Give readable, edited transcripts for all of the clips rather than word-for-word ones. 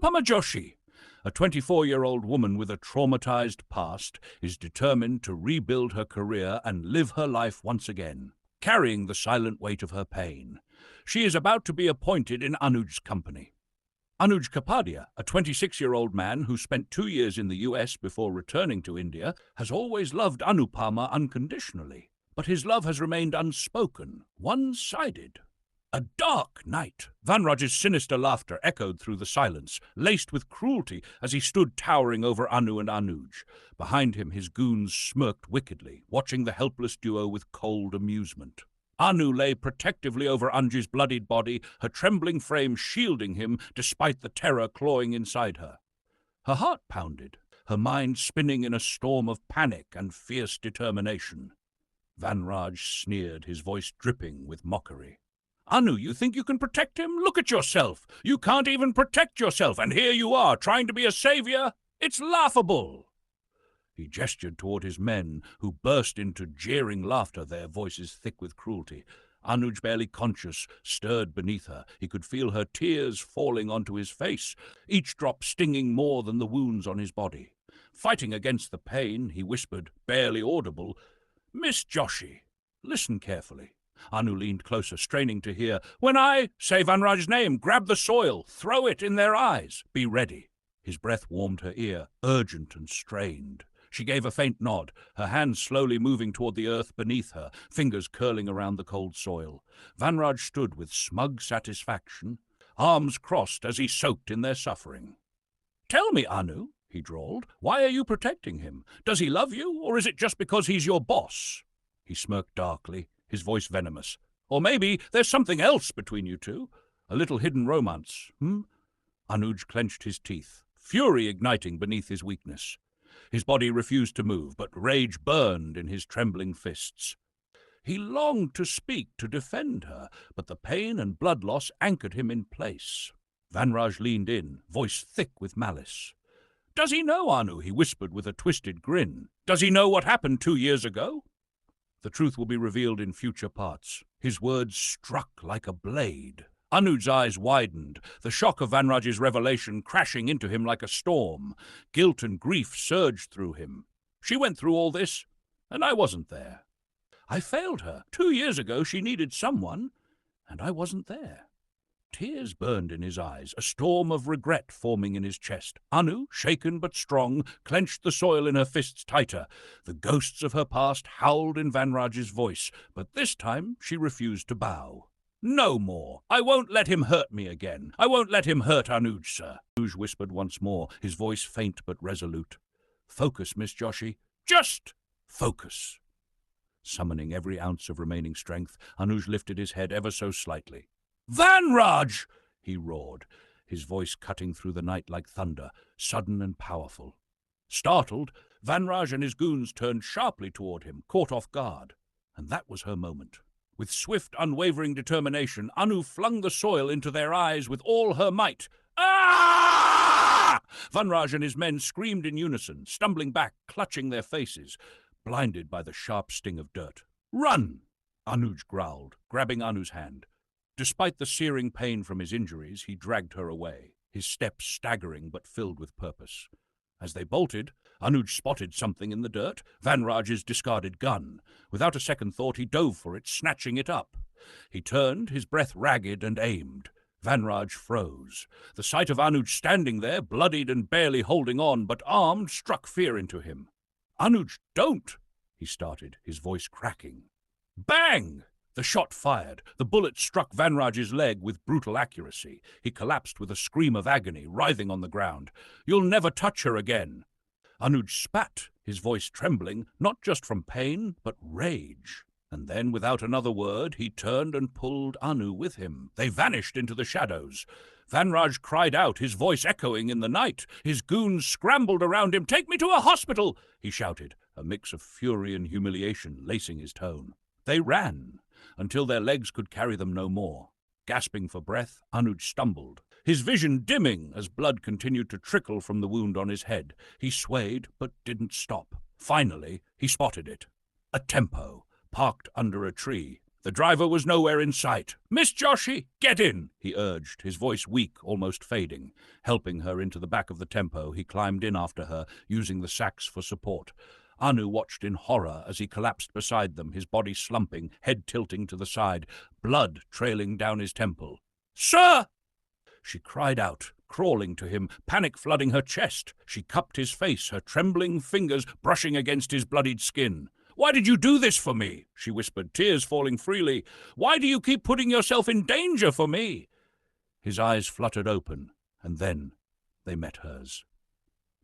Pamajoshi, a 24-year-old woman with a traumatized past, is determined to rebuild her career and live her life once again, carrying the silent weight of her pain. She is about to be appointed in Anuj's company. Anuj Kapadia, a 26-year-old man who spent 2 years in the US before returning to India, has always loved Anupamaa unconditionally, but his love has remained unspoken, one-sided. A dark night. Vanraj's sinister laughter echoed through the silence, laced with cruelty as he stood towering over Anu and Anuj. Behind him, his goons smirked wickedly, watching the helpless duo with cold amusement. Anu lay protectively over Anju's bloodied body, her trembling frame shielding him despite the terror clawing inside her. Her heart pounded, her mind spinning in a storm of panic and fierce determination. Vanraj sneered, his voice dripping with mockery. Anu, you think you can protect him? Look at yourself. You can't even protect yourself, and here you are, trying to be a savior? It's laughable. He gestured toward his men, who burst into jeering laughter, their voices thick with cruelty. Anuj, barely conscious, stirred beneath her. He could feel her tears falling onto his face, each drop stinging more than the wounds on his body. Fighting against the pain, he whispered, barely audible, "Miss Joshi, listen carefully." Anu leaned closer, straining to hear. "When I say Vanraj's name, grab the soil, throw it in their eyes. Be ready." His breath warmed her ear, urgent and strained. She gave a faint nod, her hands slowly moving toward the earth beneath her, fingers curling around the cold soil. Vanraj stood with smug satisfaction, arms crossed as he soaked in their suffering. "Tell me, Anu," he drawled, "why are you protecting him? Does he love you, or is it just because he's your boss?" He smirked darkly, his voice venomous. "Or maybe there's something else between you two, a little hidden romance, Anuj clenched his teeth, fury igniting beneath his weakness. His body refused to move, but rage burned in his trembling fists. He longed to speak, to defend her, but the pain and blood loss anchored him in place. Vanraj leaned in, voice thick with malice. "Does he know, Anu?" he whispered with a twisted grin. "Does he know what happened 2 years ago?" The truth will be revealed in future parts. His words struck like a blade. Anuj's eyes widened, the shock of Vanraj's revelation crashing into him like a storm. Guilt and grief surged through him. She went through all this, and I wasn't there. I failed her. 2 years ago she needed someone, and I wasn't there. Tears burned in his eyes, a storm of regret forming in his chest. Anu, shaken but strong, clenched the soil in her fists tighter. The ghosts of her past howled in Vanraj's voice, but this time she refused to bow. "No more. I won't let him hurt me again. I won't let him hurt Anuj, sir." Anuj whispered once more, his voice faint but resolute. "Focus, Miss Joshi. Just focus." Summoning every ounce of remaining strength, Anuj lifted his head ever so slightly. "Vanraj!" he roared, his voice cutting through the night like thunder, sudden and powerful. Startled, Vanraj and his goons turned sharply toward him, caught off guard. And that was her moment. With swift, unwavering determination, Anu flung the soil into their eyes with all her might. "Ah!" Vanraj and his men screamed in unison, stumbling back, clutching their faces, blinded by the sharp sting of dirt. "Run!" Anuj growled, grabbing Anu's hand. Despite the searing pain from his injuries, he dragged her away, his steps staggering but filled with purpose. As they bolted, Anuj spotted something in the dirt, Vanraj's discarded gun. Without a second thought, he dove for it, snatching it up. He turned, his breath ragged, and aimed. Vanraj froze. The sight of Anuj standing there, bloodied and barely holding on, but armed, struck fear into him. "Anuj, don't!" he started, his voice cracking. Bang! The shot fired. The bullet struck Vanraj's leg with brutal accuracy. He collapsed with a scream of agony, writhing on the ground. "You'll never touch her again." Anuj spat, his voice trembling, not just from pain, but rage. And then, without another word, he turned and pulled Anu with him. They vanished into the shadows. Vanraj cried out, his voice echoing in the night. His goons scrambled around him. "Take me to a hospital!" he shouted, a mix of fury and humiliation lacing his tone. They ran, until their legs could carry them no more. Gasping for breath, Anuj stumbled, his vision dimming as blood continued to trickle from the wound on his head. He swayed, but didn't stop. Finally, he spotted it. A tempo, parked under a tree. The driver was nowhere in sight. "Miss Joshy, get in," he urged, his voice weak, almost fading. Helping her into the back of the tempo, he climbed in after her, using the sacks for support. Anu watched in horror as he collapsed beside them, his body slumping, head tilting to the side, blood trailing down his temple. "Sir!" She cried out, crawling to him, panic flooding her chest. She cupped his face, her trembling fingers brushing against his bloodied skin. "Why did you do this for me?" she whispered, tears falling freely. "Why do you keep putting yourself in danger for me?" His eyes fluttered open, and then they met hers.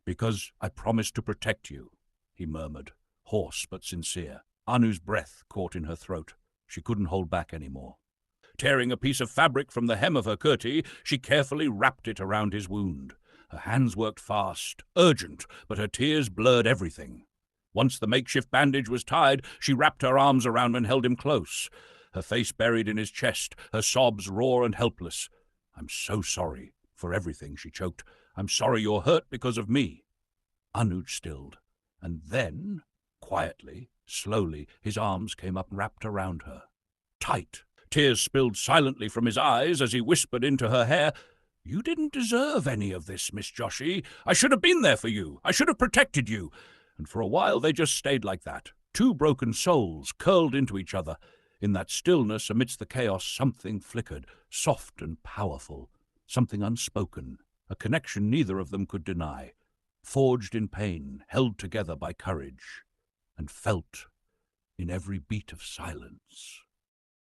"Because I promised to protect you," he murmured, hoarse but sincere. Anu's breath caught in her throat. She couldn't hold back any more. Tearing a piece of fabric from the hem of her kurti, she carefully wrapped it around his wound. Her hands worked fast, urgent, but her tears blurred everything. Once the makeshift bandage was tied, she wrapped her arms around him and held him close, her face buried in his chest, her sobs raw and helpless. "I'm so sorry for everything," she choked. "I'm sorry you're hurt because of me." Anuj stilled, and then, quietly, slowly, his arms came up wrapped around her. Tight. Tears spilled silently from his eyes as he whispered into her hair, "You didn't deserve any of this, Miss Joshy. I should have been there for you. I should have protected you." And for a while they just stayed like that, two broken souls curled into each other. In that stillness, amidst the chaos, something flickered, soft and powerful, something unspoken, a connection neither of them could deny, forged in pain, held together by courage, and felt in every beat of silence.